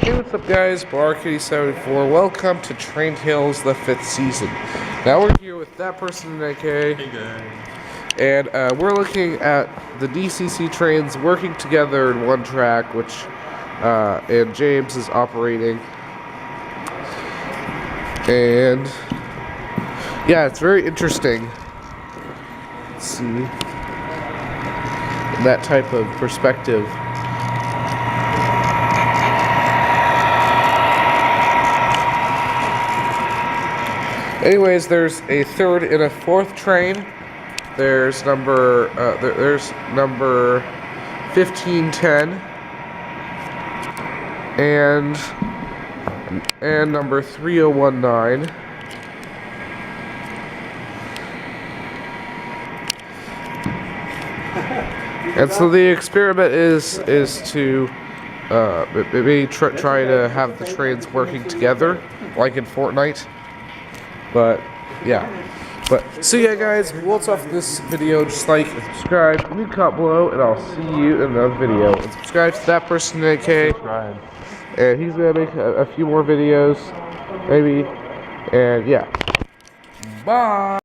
Hey, what's up guys, Barkitty74. Welcome to Train Tales, the 5th season. Now we're here with that person in AK. Hey guys. And we're looking at the DCC trains working together in one track, which, and James is operating. And, yeah, it's very interesting. Let's see. That type of perspective. Anyways, there's a third and a fourth train. There's number 1510 and number 3019. And so the experiment is to maybe try to have the trains working together, like in Fortnite. But yeah. So yeah guys, we'll start off this video. Just like and subscribe, leave a comment below, and I'll see you in another video. And subscribe to that person in AK. And he's gonna make a few more videos, maybe. And yeah. Bye.